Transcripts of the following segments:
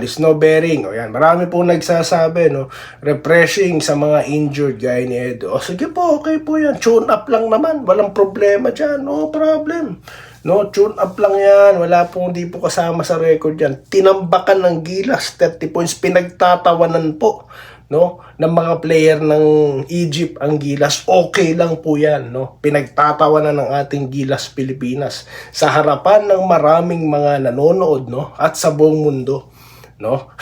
is no bearing. O yan, marami po nagsasabi, no? Refreshing sa mga injured gaya ni Edo. O sige po, okay po yan. Tune up lang naman. Walang problema dyan. No problem. No, tune up lang yan. Wala po, hindi po kasama sa record yan. Tinambakan ng Gilas, 30 points. Pinagtatawanan po, no, ng mga player ng Egypt ang Gilas. Okay lang po yan, no. Pinagtatawanan ng ating Gilas Pilipinas sa harapan ng maraming mga nanonood, no, at sa buong mundo, no.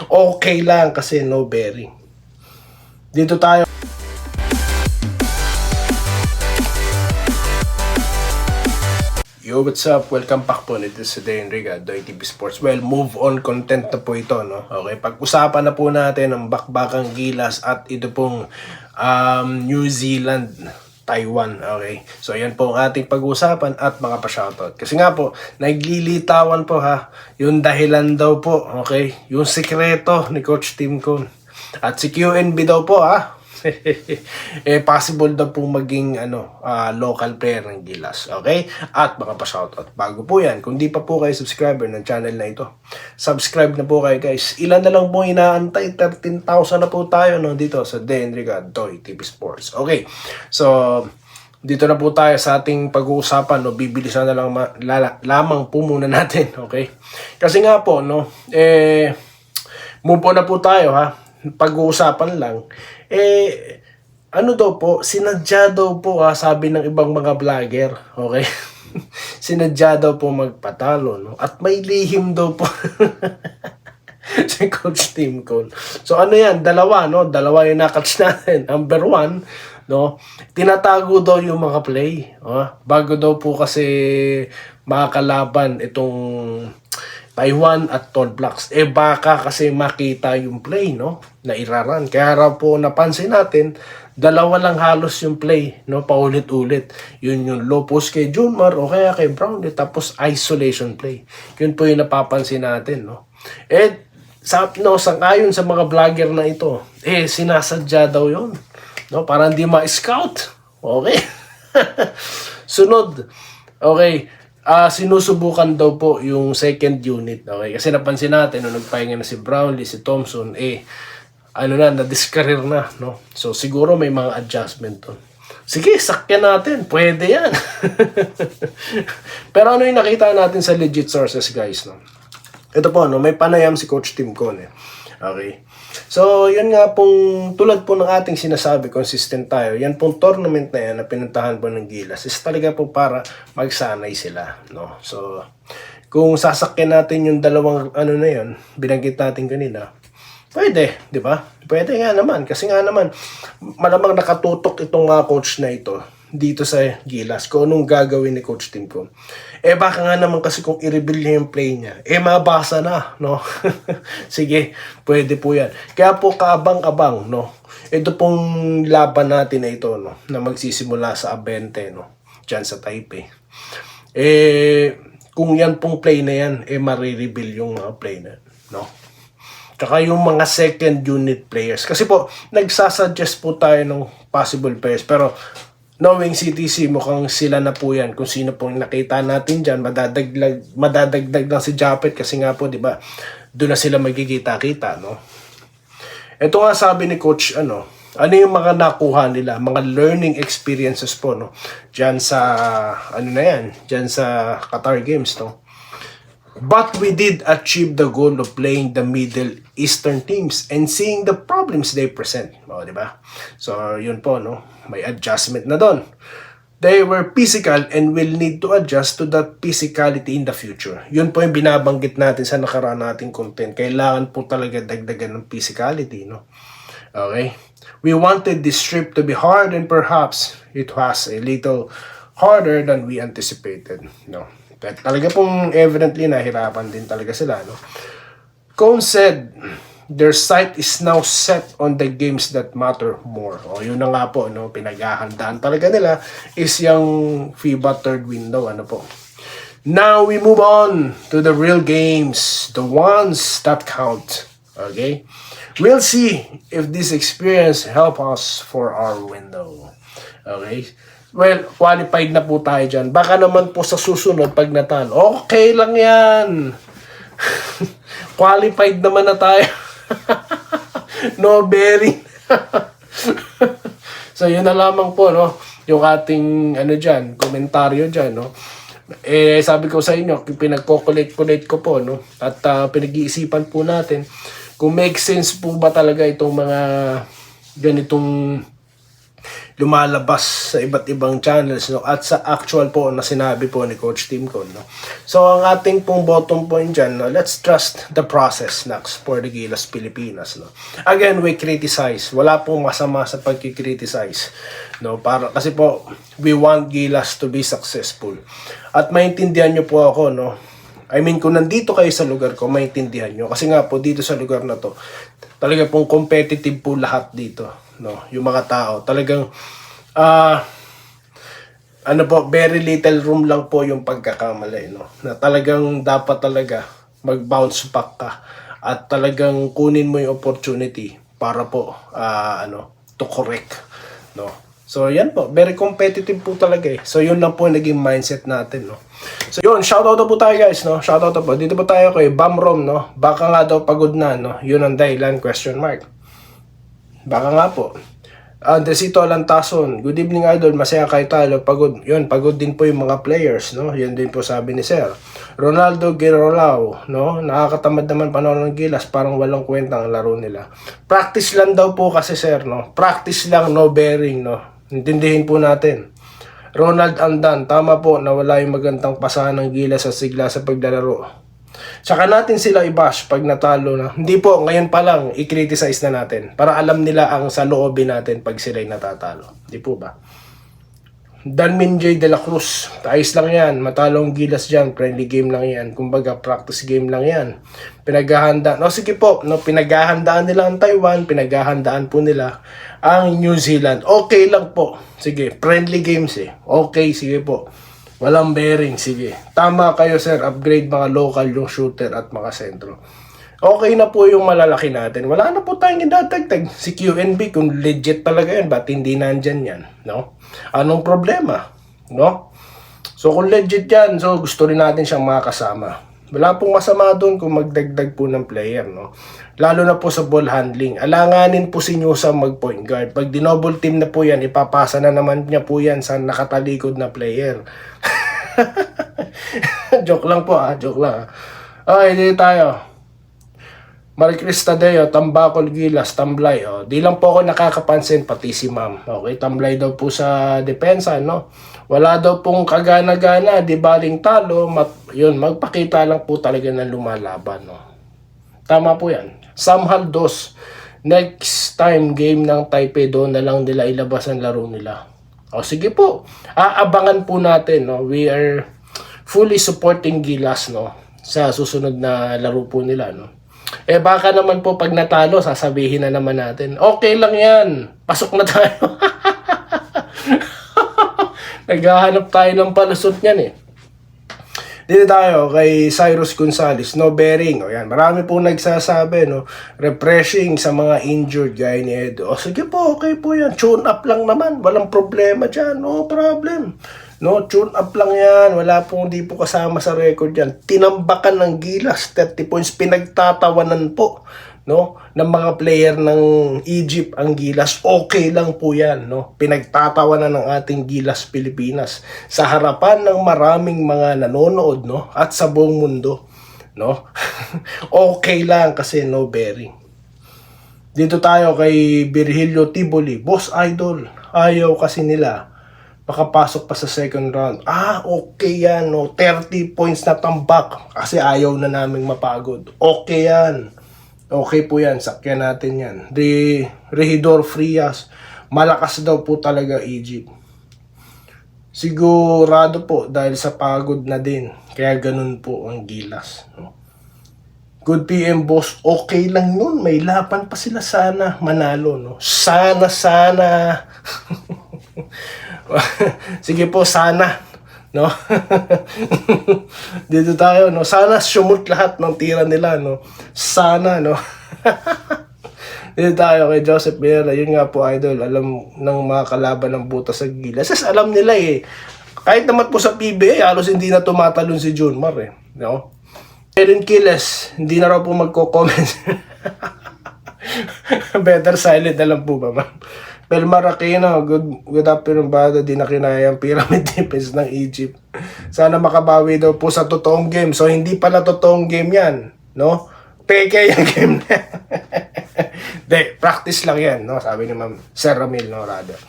Okay lang kasi no bearing. Dito tayo. Yo, what's up? Welcome back po. Ito si Dayan Riga, Doy TV Sports. Well, move on content na po ito, no? Okay, pag-usapan na po natin ang bakbakang Gilas at ito pong New Zealand, Taiwan. Okay, so yan po ang ating pag-usapan at mga pa-shoutout. Kasi nga po, naglilitawan po ha, yung dahilan daw po, okay? Yung sikreto ni Coach Tim Cone. At si QNB daw po ha. Possible daw pong maging local player ng Gilas. Okay? At mga pa-shoutout. Bago po yan, kung di pa po kayo subscriber ng channel na ito, subscribe na po kayo guys. Ilan na lang po inaantay? 13,000 na po tayo dito sa Dayan Riga, Doy TV Sports. Okay. So, dito na po tayo sa ating pag-uusapan. Bibilisan na lang lamang po muna natin. Okay? Kasi nga po, move on na po tayo ha. Pag-uusapan lang. Ano daw po, sinadya daw po sabi ng ibang mga vlogger, okay? Sinadya daw po magpatalo, no? At may lihim daw po si Coach Tim Cone. So ano yan, dalawa yung nakatch natin. Number one, no? Tinatago daw yung mga play. Bago daw po kasi makakalaban itong Taiwan at Tall Blacks. Baka kasi makita yung play, no, na iraran. Kaya raw po napansin natin, dalawa lang halos yung play, no, paulit-ulit. Yun yung low post kay Junmar o kaya kay Brownlee, tapos isolation play. Yun po yung napapansin natin, no. Sangayon sa mga vlogger na ito, sinasadya daw yun, no, para hindi ma-scout. Okay? Sunod. Okay. Sinusubukan daw po yung second unit. Okay? Kasi napansin natin, nung nagpahinga na si Brownlee, si Thompson, na-discareer na, no? So, siguro may mga adjustment to. Sige, sakyan natin. Pwede yan. Pero ano yung nakita natin sa legit sources, guys, no? Ito po, no? May panayam si Coach Tim Cone. Okay? So, yun nga pong, tulad po ng ating sinasabi, consistent tayo. Yan pong tournament na yan na pinuntahan po ng Gilas is talaga po para magsanay sila, no? So, kung sasakyan natin yung dalawang na yun, binanggit natin kanina, pwede, di ba? Pwede nga naman. Kasi nga naman, malamang nakatutok itong coach na ito dito sa Gilas kung anong gagawin ni Coach Tim Cone. Baka nga naman kasi kung i-reveal niya yung play niya, mabasa na, no? Sige, pwede po yan. Kaya po kaabang-abang, no? Ito pong laban natin na ito, no? Na magsisimula sa A20, no? Diyan sa Taipei. Kung yan pong play na yan, marireveal yung play na, no? Tsaka yung mga second unit players. Kasi po, nagsasuggest po tayo ng possible players. Pero, knowing CTC, mukhang sila na po yan. Kung sino pong nakita natin dyan, madadagdag lang si Japet kasi nga po, di ba, doon na sila magkikita-kita, no? Ito nga sabi ni Coach, ano yung mga nakuha nila, mga learning experiences po, no? Dyan sa, dyan sa Qatar Games, no? But we did achieve the goal of playing the Middle Eastern teams and seeing the problems they present. Di ba? So, yun po, no? May adjustment na doon. They were physical and will need to adjust to that physicality in the future. Yun po yung binabanggit natin sa nakaraan nating content. Kailangan po talaga dagdagan ng physicality, no? Okay? We wanted this trip to be hard and perhaps it was a little harder than we anticipated, no? Talaga pong evidently nahirapan din talaga sila, no? Cone said their sight is now set on the games that matter more. Yun na nga po, no? Pinaghahandaan talaga nila is yung FIBA third window, po. Now we move on to the real games, the ones that count. Okay? We'll see if this experience help us for our window. Okay? Well, qualified na po tayo dyan. Baka naman po sa susunod pag natalo, okay lang yan. qualified naman na tayo. No bearing. So yun na lamang po, no, yung ating diyan, komentaryo diyan, no. Sabi ko sa inyo, pinagko-collect ko po, no, at pinag-iisipan po natin kung make sense po ba talaga itong mga ganitong lumalabas sa iba't ibang channels, no, at sa actual po na sinabi po ni Coach Tim Con, no. So ang ating pong bottom point dyan, no, let's trust the process next for the Gilas Pilipinas, no. Again, we criticize, wala pong masama sa pagkikriticize, no, para kasi po we want Gilas to be successful at maintindihan nyo po ako, no. I mean, kung nandito kayo sa lugar ko, maintindihan nyo kasi nga po dito sa lugar na to talaga pong competitive po lahat dito, no, yung mga tao talagang very little room lang po yung pagkakamali, no, na talagang dapat talaga mag-bounce back ka at talagang kunin mo yung opportunity para po to correct, no. So yan po, very competitive po talaga eh. So yun lang po naging mindset natin, no. So yun, shoutout na po tayo guys, no. Shoutout na po. Dito po tayo kay Bamrom, no. Baka nga daw pagod na, no. Yun ang dahilan, question mark. Baka nga po. Andresito Alantason, good evening idol, masaya kayo talo, pagod. Yun, pagod din po yung mga players, no. Yan din po sabi ni Sir. Ronaldo Girolao, no. Nakakatamad naman panahon ng Gilas, parang walang kwenta ang laro nila. Practice lang daw po kasi Sir, no. Practice lang, no bearing, no. Intindihin po natin. Ronald Andan, tama po na wala yung magandang pasahan ng Gilas sa sigla sa paglalaro. Saka natin sila i-bash pag natalo na. Hindi po, ngayon pa lang, i-criticize na natin. Para alam nila ang sa loobin natin pag sila'y natatalo. Hindi po ba? Danmin J. De La Cruz, ayos lang yan. Matalong Gilas dyan, friendly game lang yan. Kumbaga, practice game lang yan. Pinaghahandaan. No, sige po, no, pinaghahandaan nila ang Taiwan, pinaghahandaan po nila ang New Zealand. Okay lang po. Sige, friendly games eh. Okay, sige po. Walang bearing, sige. Tama kayo sir, upgrade mga local yung shooter at mga sentro. Okay na po yung malalaki natin. Wala na po tayong idadagdag. Si QNB, kung legit talaga yan, ba't hindi nandyan yan? No? Anong problema? No? So kung legit yan, so gusto rin natin siyang makasama. Wala pong masama doon kung magdagdag po ng player, no? Lalo na po sa ball handling. Alanganin po si Newsam mag-point guard. Pag dinoble team na po yan, ipapasa na naman niya po yan sa nakatalikod na player. Joke lang po joke lang Okay, dito tayo. Maricris Tadeo, Tambakol Gilas, Tamblay. Di lang po ako nakakapansin, pati si ma'am. Okay, Tamblay daw po sa depensa, no? Wala daw pong kagana-gana, di baling talo. Yun, magpakita lang po talaga ng lumalaban, no? Tama po yan. Sam Haldos, next time game ng Taipei, doon na lang nila ilabas ang laro nila. Sige po. Aabangan po natin, no? We are fully supporting Gilas, no? Sa susunod na laro po nila, no? Baka naman po pag natalo, sasabihin na naman natin, okay lang yan. Pasok na tayo. Naghahanap tayo ng palusot niyan eh. Dito tayo kay Cyrus Gonzales, no bearing. Yan, marami po nagsasabi, no, refreshing sa mga injured gaya ni Edo. Sige po, okay po yan. Tune up lang naman. Walang problema dyan. No problem. No, tune up lang yan. Wala po, hindi po kasama sa record yan. Tinambakan ng Gilas, 30 points. Pinagtatawanan po, no, ng mga player ng Egypt ang Gilas. Okay lang po yan, no. Pinagtatawanan ng ating Gilas Pilipinas sa harapan ng maraming mga nanonood, no, at sa buong mundo, no. Okay lang kasi no bearing. Dito tayo kay Virgilio Tiboli, Boss Idol. Ayaw kasi nila makapasok pa sa second round. Okay yan, no. 30 points na tambak kasi ayaw na naming mapagod. Okay yan. Okay po yan, sakyan natin yan. Regidor Frias, malakas daw po talaga Egypt. Sigurado po dahil sa pagod na din. Kaya ganun po ang Gilas. Good PM boss, okay lang yun. May laban pa sila, sana manalo. No? Sana. Sige po, sana. No? Dito tayo, no? Sana sumut lahat ng tira nila, no? Sana, no? Dito tayo kay Joseph Vera. Yun nga po, idol. Alam ng mga kalaban ng butas sa Gilas. Kasi alam nila eh. Kahit naman po sa PBA, halos hindi na tumatalon si Junmar eh. No? Erin Quiles, hindi na raw po magko-comment. Better silent na lang po ba, ma'am? Pelmar Aquino, good afternoon, bada. Di na kinaya ang pyramid defense ng Egypt. Sana makabawi daw po sa totoong game. So, hindi pala totoong game yan, no? Peke yung game na. De, practice lang yan, no? Sabi ni Ma'am Sir Ramil, no, rather.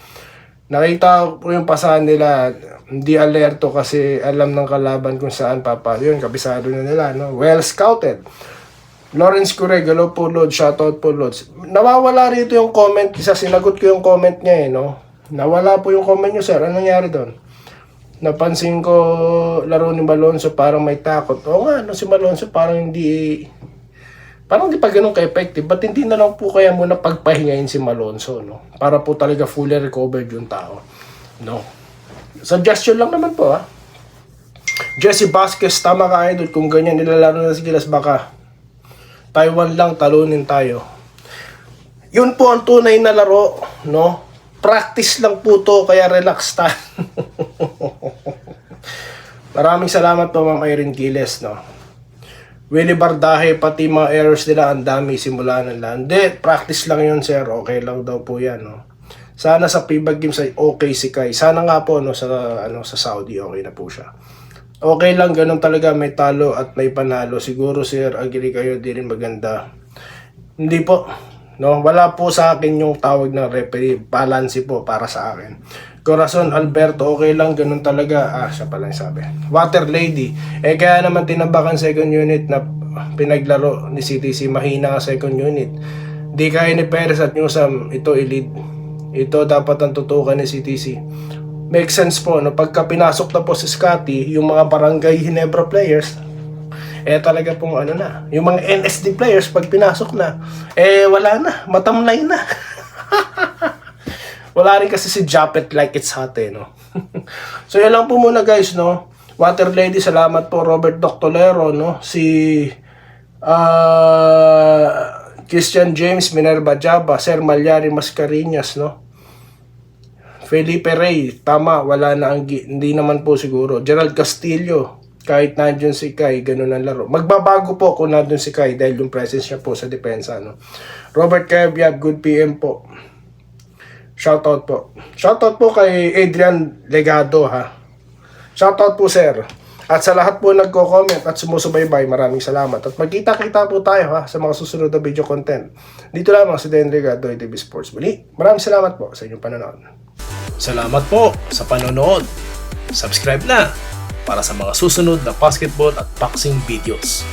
Nakita ko yung pasahan nila, hindi alerto kasi alam ng kalaban kung saan yun, kabisado na nila, no? Well scouted. Lawrence Corregalo po, Lord. Shoutout po, Lord. Nawawala rito yung comment. Isa sinagot ko yung comment niya, no? Nawala po yung comment niyo, sir. Anong nangyari doon? Napansin ko laro ni Malonzo parang may takot. Oo nga, no, si Malonzo parang hindi pa ganun ka-effective. Ba't hindi na lang po kaya muna pagpahingayin si Malonzo, no? Para po talaga fully recovered yung tao, no? Suggestion lang naman po, ha? Jesse Vasquez, tama ka, idol. Kung ganyan nilalaro na si Gilas, baka Taiwan lang, talunin tayo. Yun po ang tunay na laro, no? Practice lang po to, kaya relax tayo. Maraming salamat po, Ma'am Irene Quiles, no? Willie Bardahe, pati mga errors nila, ang dami simula ng lande. Practice lang yun, sir. Okay lang daw po yan, no? Sana sa PBAG Games ay okay si Kai. Sana nga po, no, sa Saudi, okay na po siya. Okay lang, ganun talaga, may talo at may panalo. Siguro, sir, agree kayo, di rin maganda. Hindi po, no? Wala po sa akin yung tawag ng referee. Balance po para sa akin. Corazon Alberto, okay lang, ganun talaga. Siya pala yung sabi. Water Lady, kaya naman tinabakan second unit na pinaglaro ni CTC. Mahina ka second unit. Di kaya ni Perez at Newsam, ito i-lead. Ito dapat ang tutukan ni CTC. Make sense po, no? Pagka pinasok na po si Scotty, yung mga Barangay Ginebra players, talaga pong na, yung mga NSD players, pag pinasok na, wala na, matamlay na. Wala rin kasi si Japet like it's hot, no? So, yan lang po muna, guys, no? Water Lady, salamat po. Robert Doctolero, no? Si Christian James, Minerva Jaba, Sir Malyari Mascarinas, no? Felipe Rey, tama, wala na hindi naman po siguro. Gerald Castillo, kahit nandiyon si Kai, ganun ang laro. Magbabago po kung nandiyon si Kai dahil yung presence niya po sa depensa, no? Robert Caviab, good PM po. Shoutout po. Shoutout po kay Adrian Legado, ha. Shoutout po, sir. At sa lahat po nagko-comment at sumusubaybay, maraming salamat. At magkita-kita po tayo, ha, sa mga susunod na video content. Dito lamang si Dan Legado, TV Sports. Muli, maraming salamat po sa inyong panonood. Salamat po sa panonood. Subscribe na para sa mga susunod na basketball at boxing videos.